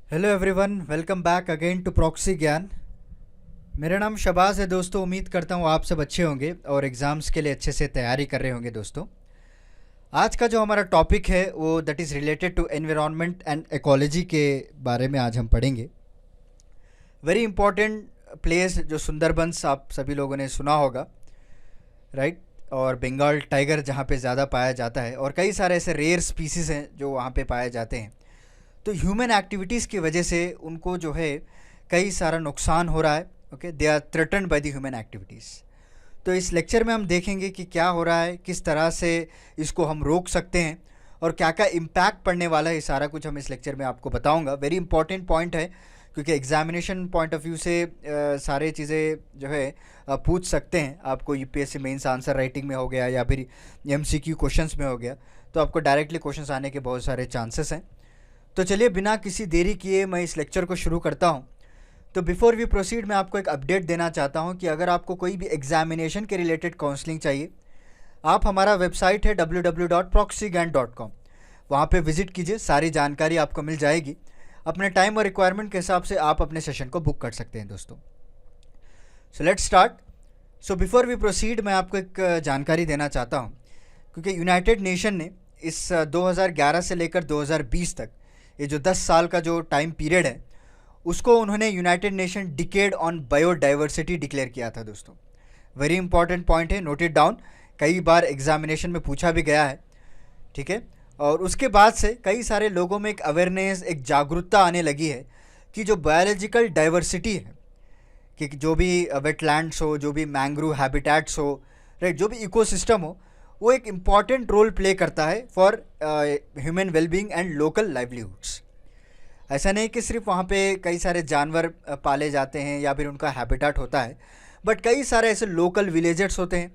Hello everyone, welcome back again to proxy Gyan. मेरा नाम शबाज है दोस्तों। उम्मीद करता हूँ आप सब अच्छे होंगे और एग्ज़ाम्स के लिए अच्छे से तैयारी कर रहे होंगे दोस्तों। आज का जो हमारा टॉपिक है वो that is related to environment and ecology के बारे में आज हम पढ़ेंगे। वेरी इंपॉर्टेंट प्लेस जो सुंदरबंस आप सभी लोगों ने सुना होगा, राइट। और बंगाल टाइगर जहाँ पे ज़्यादा पाया जाता है और कई सारे ऐसे रेयर स्पीसीज़ हैं जो वहाँ पे पाए जाते हैं। तो ह्यूमन एक्टिविटीज़ की वजह से उनको जो है कई सारा नुकसान हो रहा है। Okay, they are threatened by the human activities. तो इस लेक्चर में हम देखेंगे कि क्या हो रहा है, किस तरह से इसको हम रोक सकते हैं और क्या क्या इम्पैक्ट पड़ने वाला है। ये सारा कुछ हम इस लेक्चर में आपको बताऊंगा। वेरी इंपॉर्टेंट पॉइंट है क्योंकि एग्जामिनेशन पॉइंट ऑफ व्यू से सारे चीज़ें जो है पूछ सकते हैं आपको। यूपीएससी मेंस आंसर राइटिंग में हो गया या फिर एमसीक्यू क्वेश्चंस में हो गया, तो आपको डायरेक्टली क्वेश्चंस आने के बहुत सारे चांसेस हैं। तो चलिए बिना किसी देरी किए मैं इस लेक्चर को शुरू करता हूं। तो बिफोर वी प्रोसीड मैं आपको एक अपडेट देना चाहता हूं कि अगर आपको कोई भी एग्जामिनेशन के रिलेटेड काउंसलिंग चाहिए, आप हमारा वेबसाइट है www.proxygan.com, वहां पे विजिट कीजिए, सारी जानकारी आपको मिल जाएगी। अपने टाइम और रिक्वायरमेंट के हिसाब से आप अपने सेशन को बुक कर सकते हैं दोस्तों। So let's start. So before we proceed मैं आपको एक जानकारी देना चाहता हूँ, क्योंकि यूनाइटेड नेशन ने इस 2011 से लेकर 2020 तक ये जो 10 साल का जो टाइम पीरियड है उसको उन्होंने United nation decade on biodiversity declare किया था दोस्तों। वेरी इंपॉर्टेंट पॉइंट है, नोट इट डाउन। कई बार एग्जामिनेशन में पूछा भी गया है, ठीक है। और उसके बाद से कई सारे लोगों में एक अवेयरनेस, एक जागरूकता आने लगी है कि जो बायोलॉजिकल डाइवर्सिटी है, कि जो भी वेटलैंड्स हो, जो भी मैंग्रोव हैबिटेट्स हो, राइट, जो भी इकोसिस्टम हो, वो एक इम्पॉर्टेंट रोल प्ले करता है for human wellbeing and local livelihoods. ऐसा नहीं कि सिर्फ वहाँ पे कई सारे जानवर पाले जाते हैं या फिर उनका हैबिटेट होता है, बट कई सारे ऐसे लोकल विलेजर्स होते हैं,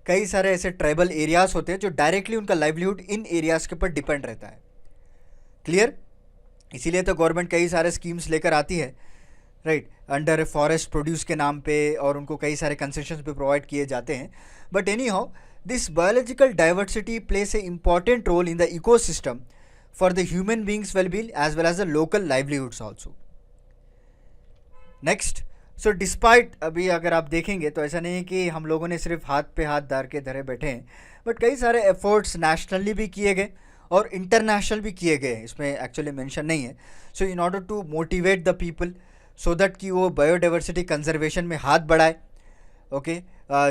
कई सारे ऐसे ट्राइबल एरियाज़ होते हैं जो डायरेक्टली उनका लाइवलीहुड इन एरियाज़ के ऊपर डिपेंड रहता है। क्लियर? इसीलिए तो गवर्नमेंट कई सारे स्कीम्स लेकर आती है, राइट, अंडर फॉरेस्ट प्रोड्यूस के नाम पे, और उनको कई सारे कंसेशंस भी प्रोवाइड किए जाते हैं। But anyhow, this biological diversity plays a important role in the ecosystem for the human beings well-being as well as the local livelihoods also. Next, so despite अभी अगर आप देखेंगे तो ऐसा नहीं है कि हम लोगों ने सिर्फ हाथ पे हाथ डाल के धरे बैठे हैं, बट कई सारे एफर्ट्स नेशनली भी किए गए और इंटरनेशनल भी किए गए, इसमें एक्चुअली मेंशन नहीं है। So in order to motivate the people so that कि वो बायोडाइवर्सिटी कंजर्वेशन में हाथ बढ़ाए। ओके,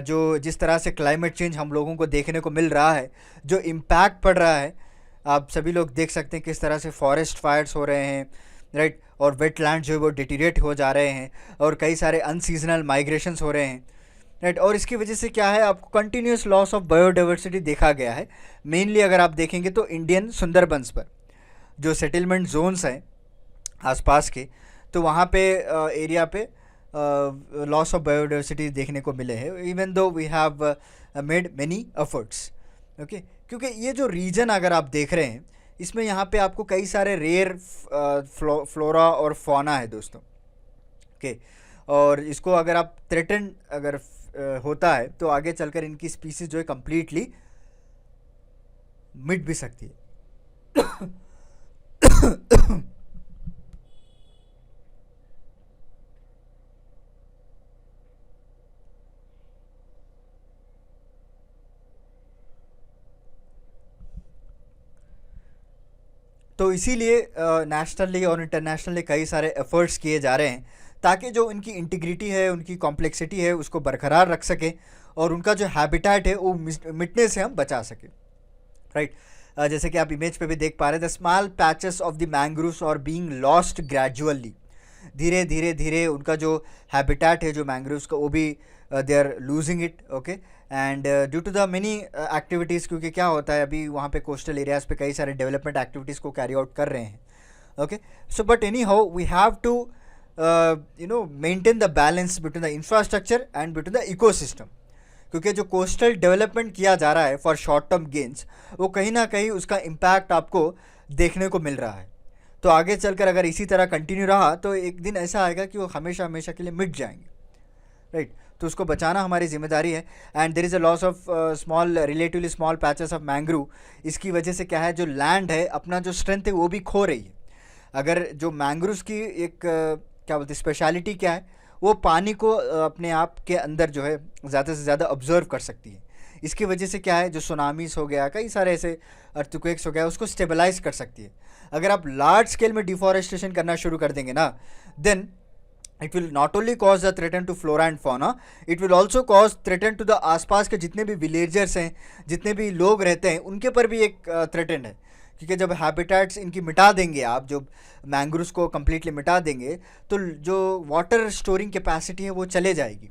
जो जिस तरह से क्लाइमेट चेंज हम लोगों को देखने को मिल रहा है, जो इम्पैक्ट पड़ रहा है, आप सभी लोग देख सकते हैं किस तरह से फॉरेस्ट फायर्स हो रहे हैं, राइट, और वेटलैंड जो है वो डिटीरिएट हो जा रहे हैं और कई सारे अनसीजनल माइग्रेशंस हो रहे हैं, राइट। और इसकी वजह से क्या है, आपको कंटिन्यूस लॉस ऑफ बायोडाइवर्सिटी देखा गया है। मेनली अगर आप देखेंगे तो इंडियन सुंदरबंस पर जो सेटलमेंट जोन्स हैं आसपास के, तो वहाँ पे एरिया पे लॉस ऑफ बायोडाइवर्सिटी देखने को मिले हैं, even though we have made many efforts. Okay, क्योंकि ये जो रीजन अगर आप देख रहे हैं, इसमें यहाँ पे आपको कई सारे रेयर फ्लोरा और फौना है दोस्तों। ओके, और इसको अगर आप थ्रेटन अगर होता है तो आगे चलकर इनकी स्पीसीज जो है कम्प्लीटली मिट भी सकती है। तो इसीलिए नेशनली और इंटरनेशनली कई सारे एफर्ट्स किए जा रहे हैं ताकि जो उनकी इंटीग्रिटी है, उनकी कॉम्प्लेक्सिटी है, उसको बरकरार रख सकें और उनका जो हैबिटेट है वो मिटने से हम बचा सकें, राइट। जैसे कि आप इमेज पे भी देख पा रहे हैं, the small patches of the mangroves are being lost gradually. धीरे धीरे धीरे उनका जो हैबिटेट है जो मैंग्रोव्स का, वो भी they are losing it. Okay, and due to the many activities, क्योंकि क्या होता है अभी वहाँ पे कोस्टल एरियाज़ पे कई सारे डेवलपमेंट एक्टिविटीज़ को कैरी आउट कर रहे हैं। Okay, so but anyhow we have to maintain the balance between the infrastructure and between the ecosystem, क्योंकि जो कोस्टल डेवलपमेंट किया जा रहा है फॉर शॉर्ट टर्म गेन्स, वो कहीं ना कहीं उसका इम्पैक्ट आपको देखने को मिल रहा है। तो आगे चलकर अगर इसी तरह कंटिन्यू रहा तो एक दिन ऐसा आएगा कि वो हमेशा हमेशा के लिए मिट जाएंगे, राइट। तो उसको बचाना हमारी जिम्मेदारी है। And there is a loss of small, relatively small patches of mangrove. इसकी वजह से क्या है, जो लैंड है अपना जो स्ट्रेंथ है वो भी खो रही है। अगर जो मैंग्रोव्स की एक क्या बोलते हैं स्पेशलिटी क्या है, वो पानी को अपने आप के अंदर जो है ज़्यादा से ज़्यादा ऑब्जर्व कर सकती है। इसकी वजह से क्या है, जो सुनामीस हो गया, कई सारे ऐसे अर्थक्वेक्स हो गया, उसको स्टेबलाइज कर सकती है। अगर आप लार्ज स्केल में डिफॉरेस्टेशन करना शुरू कर देंगे ना, then it will not only cause a threat to flora and fauna, it will also cause threat to the आसपास के जितने भी विलेजर्स हैं, जितने भी लोग रहते हैं, उनके पर भी एक थ्रेटन है। क्योंकि जब हैबिटेट्स इनकी मिटा देंगे आप, जो मैंग्रोव्स को कम्प्लीटली मिटा देंगे, तो जो वाटर स्टोरिंग कैपेसिटी है वो चले जाएगी।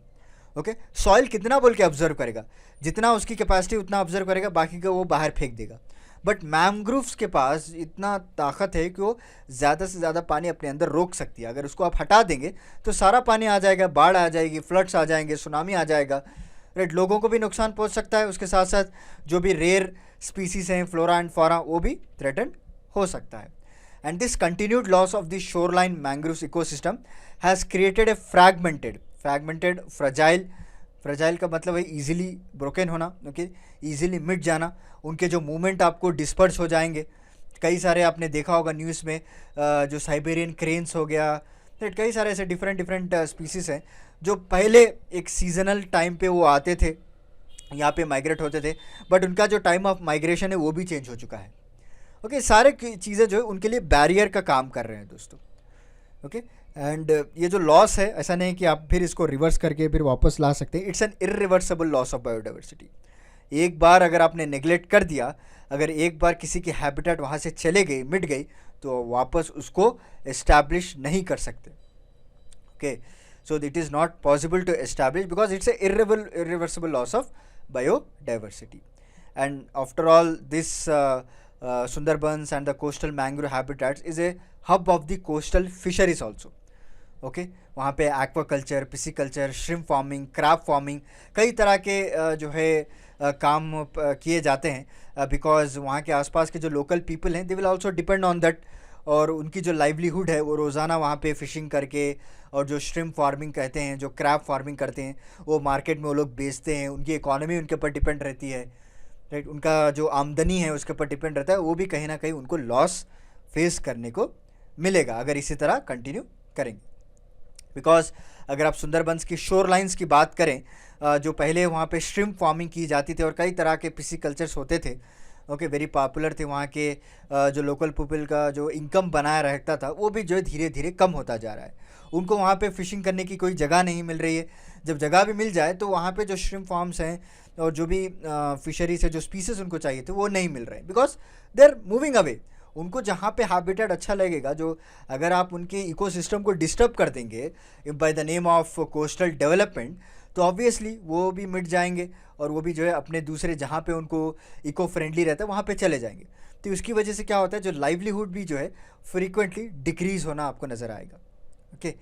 ओके, सॉइल कितना बोल के ऑब्जर्व करेगा, जितना उसकी कैपेसिटी उतना ऑब्जर्व करेगा, बाकी का वो बाहर फेंक देगा। बट मैंग्रोव्स के पास इतना ताकत है कि वो ज़्यादा से ज़्यादा पानी अपने अंदर रोक सकती है। अगर उसको आप हटा देंगे तो सारा पानी आ जाएगा, बाढ़ आ जाएगी, फ्लड्स आ जाएंगे, सुनामी आ जाएगा, राइट। लोगों को भी नुकसान पहुंच सकता है, उसके साथ साथ जो भी रेयर स्पीसीज हैं, फ्लोरा एंड फॉरा, वो भी थ्रेटन हो सकता है। And this continued loss of the shoreline mangroves ecosystem has created a fragmented fragile का मतलब है इजीली ब्रोकन होना, ओके, इजीली मिट जाना। उनके जो मूवमेंट आपको डिस्पर्स हो जाएंगे। कई सारे आपने देखा होगा न्यूज़ में, जो साइबेरियन क्रेन्स हो गया, राइट, कई सारे ऐसे डिफरेंट स्पीसीज़ हैं जो पहले एक सीजनल टाइम पे वो आते थे, यहाँ पे माइग्रेट होते थे, बट उनका जो टाइम ऑफ माइग्रेशन है वो भी चेंज हो चुका है। ओके, सारे चीज़ें जो है उनके लिए बैरियर का काम कर रहे हैं दोस्तों। ओके, एंड ये जो लॉस है, ऐसा नहीं कि आप फिर इसको रिवर्स करके फिर वापस ला सकते हैं। It's an irreversible loss of biodiversity. एक बार अगर आपने नेग्लेक्ट कर दिया, अगर एक बार किसी की हैबिटेट वहाँ से चले गई, मिट गई, तो वापस उसको एस्टैब्लिश नहीं कर सकते। Okay, so it is not possible to establish because it's a irreversible loss of biodiversity. And after all this Sundarbans and the coastal mangrove habitats is a hub of the coastal fisheries also. Okay, वहाँ पे aquaculture, pisciculture, shrimp farming, crab farming, कई तरह के जो है काम किए जाते हैं, बिकॉज वहाँ के आसपास के जो लोकल पीपल हैं, they will also depend on that. और उनकी जो लाइवलीहुड है वो रोज़ाना वहाँ पे फिशिंग करके, और जो श्रिम्प फार्मिंग कहते हैं, जो क्रैब फार्मिंग करते हैं, वो मार्केट में वो लोग बेचते हैं, उनकी इकोनॉमी उनके ऊपर डिपेंड रहती है, राइट। उनका जो आमदनी है उसके ऊपर डिपेंड रहता है, वो भी कहीं ना कहीं उनको लॉस फेस करने को मिलेगा अगर इसी तरह कंटिन्यू करेंगे। बिकॉज अगर आप सुंदरबंस की शोर लाइन्स की बात करें, जो पहले वहाँ पे श्रिम्प फार्मिंग की जाती थी और कई तरह के पिसिकल्चर्स होते थे, ओके, वेरी पॉपुलर थे। वहाँ के जो लोकल पीपल का जो इनकम बनाया रहता था, वो भी जो है धीरे धीरे कम होता जा रहा है। उनको वहाँ पे फिशिंग करने की कोई जगह नहीं मिल रही है। जब जगह भी मिल जाए तो वहाँ पे जो श्रिम्प फार्म्स हैं और जो भी फिशरी से जो स्पीसीज उनको चाहिए थे वो नहीं मिल रहे हैं, because they are moving away. उनको जहाँ पे हैबिटेट अच्छा लगेगा, जो अगर आप उनके इकोसिस्टम को डिस्टर्ब कर देंगे by the name of coastal development, तो ऑब्वियसली वो भी मिट जाएंगे और वो भी जो है अपने दूसरे जहाँ पे उनको इको फ्रेंडली रहता है वहाँ पे चले जाएंगे। तो उसकी वजह से क्या होता है, जो लाइवलीहुड भी जो है फ्रीक्वेंटली डिक्रीज़ होना आपको नज़र आएगा। ओके,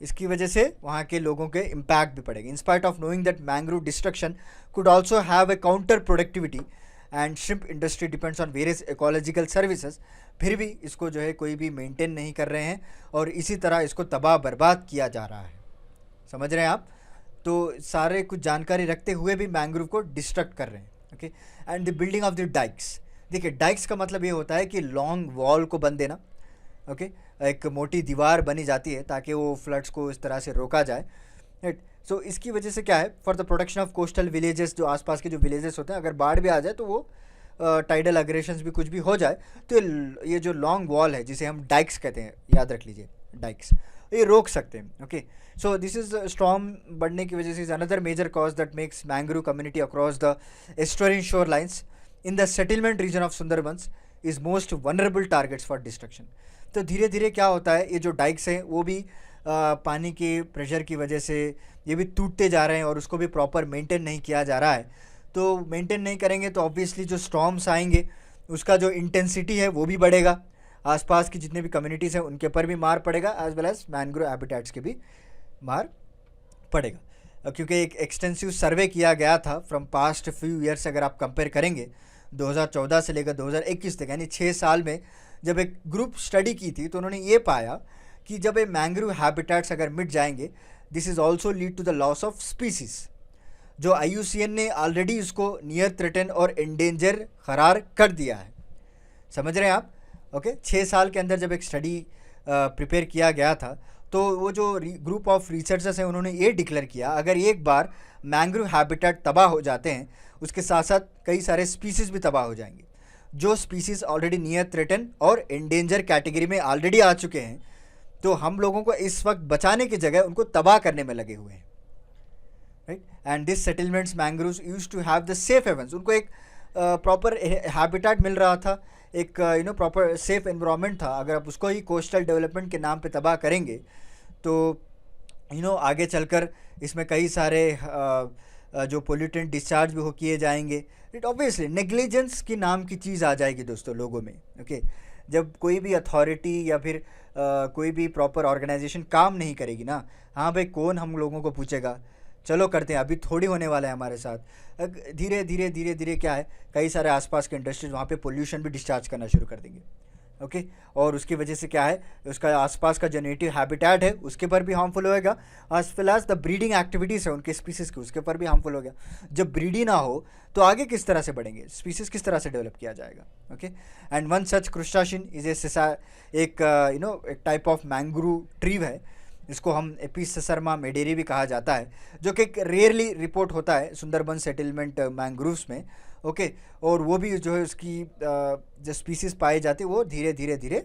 इसकी वजह से वहाँ के लोगों के इम्पैक्ट भी पड़ेगा। In spite of knowing that mangrove destruction could also have a counter productivity and shrimp industry depends on various ecological services, फिर भी इसको जो है कोई भी मेंटेन नहीं कर रहे हैं और इसी तरह इसको तबाह बर्बाद किया जा रहा है। समझ रहे हैं आप? तो सारे कुछ जानकारी रखते हुए भी मैंग्रोव को डिस्ट्रक्ट कर रहे हैं। Okay, and the building of the dykes. देखिए, डाइक्स का मतलब ये होता है कि लॉन्ग वॉल को बन देना। ओके, एक मोटी दीवार बनी जाती है ताकि वो फ्लड्स को इस तरह से रोका जाए, राइट। सो इसकी वजह से क्या है, for the protection of coastal villages, जो आसपास के जो विलेजेस होते हैं, अगर बाढ़ भी आ जाए तो वो टाइडल अग्रेशंस भी कुछ भी हो जाए तो ये जो लॉन्ग वॉल है जिसे हम डाइक्स कहते हैं, याद रख लीजिए, डाइक्स, ये रोक सकते हैं। Okay, so this is storm बढ़ने की वजह से is another major cause that makes mangrove community across the estuarine shorelines in the settlement region of Sundarbans is most vulnerable targets for destruction. तो धीरे धीरे क्या होता है, ये जो डाइक्स हैं वो भी पानी के प्रेशर की वजह से ये भी टूटते जा रहे हैं और उसको भी प्रॉपर मेंटेन नहीं किया जा रहा है। तो मेंटेन नहीं करेंगे तो ऑब्वियसली जो स्टॉर्म्स आएंगे उसका जो इंटेंसिटी है वो भी बढ़ेगा, आसपास की जितने भी कम्युनिटीज़ हैं उनके पर भी मार पड़ेगा, as well as mangrove habitats के भी मार पड़ेगा। क्योंकि एक एक्सटेंसिव सर्वे किया गया था फ्रॉम पास्ट फ्यू ईयर्स, अगर आप कंपेयर करेंगे 2014 से लेकर 2021 तक, यानी 6 साल में जब एक ग्रुप स्टडी की थी तो उन्होंने ये पाया कि जब ये मैंग्रोव हैबिटेट्स अगर मिट जाएंगे, this is also lead to the loss of species, जो IUCN ने ऑलरेडी इसको नियर थ्रेटन और एंडेंजर करार कर दिया है। समझ रहे हैं आप? ओके 6 साल के अंदर जब एक स्टडी प्रिपेयर किया गया था, तो वो जो ग्रुप ऑफ रिसर्चर्स हैं उन्होंने ये डिक्लेयर किया, अगर एक बार मैंग्रोव हैबिटेट तबाह हो जाते हैं, उसके साथ साथ कई सारे स्पीसीज़ भी तबाह हो जाएंगे। जो स्पीसीज़ ऑलरेडी नियर थ्रेटन और एंडेंजर कैटेगरी में ऑलरेडी आ चुके हैं, तो हम लोगों को इस वक्त बचाने की जगह उनको तबाह करने में लगे हुए हैं, right. And this settlements mangroves used to have the safe havens, उनको एक प्रॉपर हैबिटेट मिल रहा था, एक प्रॉपर सेफ एनवायरनमेंट था। अगर आप उसको ही कोस्टल डेवलपमेंट के नाम पे तबाह करेंगे, तो आगे चलकर इसमें कई सारे जो पोल्यूटेंट डिस्चार्ज भी हो किए जाएंगे। इट ऑब्वियसली नेग्लिजेंस की नाम की चीज़ आ जाएगी दोस्तों लोगों में, ओके। जब कोई भी अथॉरिटी या फिर कोई भी प्रॉपर ऑर्गेनाइजेशन काम नहीं करेगी ना, हाँ भाई कौन हम लोगों को पूछेगा, चलो करते हैं, अभी थोड़ी होने वाला है हमारे साथ। धीरे धीरे धीरे धीरे क्या है, कई सारे आसपास के इंडस्ट्रीज वहाँ पे पोल्यूशन भी डिस्चार्ज करना शुरू कर देंगे, ओके। और उसकी वजह से क्या है, उसका आसपास का जो नेटिव हैबिटेट है उसके पर भी हार्मफुल होएगा, as well as the breeding activities है उनके स्पीसीज़ की, उसके पर भी हार्मफुल हो गया। जब ब्रीडी ना हो तो आगे किस तरह से बढ़ेंगे, स्पीसीज़ किस तरह से डेवलप किया जाएगा, okay. And one such crustacean is एक एक टाइप ऑफ मैंग्रोव ट्रीव है, इसको हम एपिसेसरमा मेडेरी भी कहा जाता है, जो कि एक रेयरली रिपोर्ट होता है सुंदरबन सेटलमेंट मैंग्रोव्स में, ओके। और वो भी जो है उसकी जो स्पीसीज़ पाई जाती है वो धीरे धीरे धीरे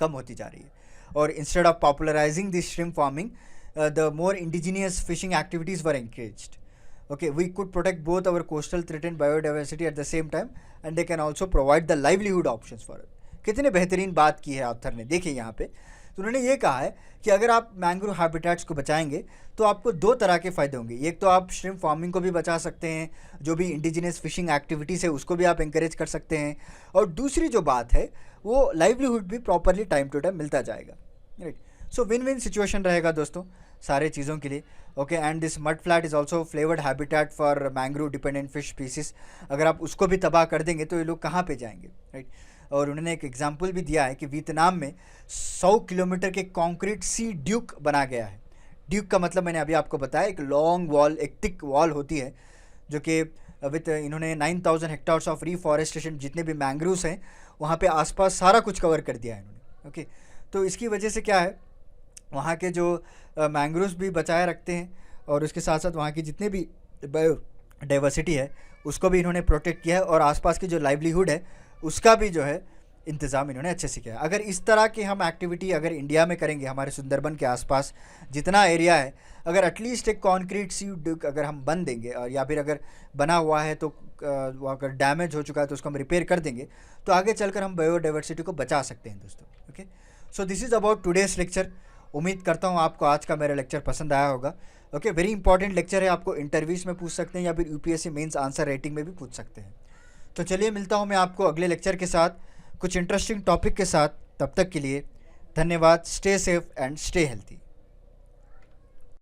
कम होती जा रही है। और instead of popularising this shrimp farming, the more indigenous fishing activities were encouraged. Okay, we could protect both our coastal threatened biodiversity at the same time, and they can also provide the livelihood options for it. कितने बेहतरीन बात की है author ने, देखिए यहाँ पे तो उन्होंने ये कहा है कि अगर आप मैंग्रोव हैबिटेट्स को बचाएंगे तो आपको दो तरह के फ़ायदे होंगे। एक तो आप श्रिम्प फार्मिंग को भी बचा सकते हैं, जो भी इंडिजिनस फिशिंग एक्टिविटीज़ है उसको भी आप इंकरेज कर सकते हैं, और दूसरी जो बात है वो लाइवलीहुड भी प्रॉपरली टाइम टू टाइम मिलता जाएगा, राइट। सो विन विन सिचुएशन रहेगा दोस्तों सारे चीज़ों के लिए, okay. And this mud flat is also flavoured habitat for mangrove dependent fish species. अगर आप उसको भी तबाह कर देंगे तो ये लोग कहाँ पे जाएंगे, राइट। और उन्होंने एक एग्जाम्पल भी दिया है कि वियतनाम में 100 किलोमीटर के कंक्रीट सी ड्यूक बना गया है। ड्यूक का मतलब मैंने अभी आपको बताया, एक लॉन्ग वॉल, एक थिक वॉल होती है, जो कि विथ इन्होंने 9000 हेक्टार्स ऑफ रीफॉरेस्टेशन, जितने भी मैंग्रोव्स हैं वहाँ पे आसपास सारा कुछ कवर कर दिया है इन्होंने, ओके। तो इसकी वजह से क्या है, वहाँ के जो मैंग्रोव्स भी बचाए रखते हैं, और उसके साथ साथ वहाँ की जितने भी बायोडाइवर्सिटी है उसको भी इन्होंने प्रोटेक्ट किया है, और आसपास की जो लाइवलीहुड है उसका भी जो है इंतज़ाम इन्होंने अच्छे से किया है। अगर इस तरह की हम एक्टिविटी अगर इंडिया में करेंगे, हमारे सुंदरबन के आसपास जितना एरिया है, अगर एटलीस्ट एक कॉन्क्रीट सी ड्यूक अगर हम बन देंगे, और या फिर अगर बना हुआ है तो वो अगर डैमेज हो चुका है तो उसको हम रिपेयर कर देंगे, तो आगे चलकर हम बायोडाइवर्सिटी को बचा सकते हैं दोस्तों, okay. So this is about today's lecture. उम्मीद करता हूँ आपको आज का मेरा लेक्चर पसंद आया होगा, ओके। वेरी इंपॉर्टेंट लेक्चर है, आपको इंटरव्यूज़ में पूछ सकते हैं या फिर यूपीएससी मेंस आंसर राइटिंग में भी पूछ सकते हैं। तो चलिए मिलता हूँ मैं आपको अगले लेक्चर के साथ कुछ इंटरेस्टिंग टॉपिक के साथ। तब तक के लिए धन्यवाद। Stay safe and stay healthy.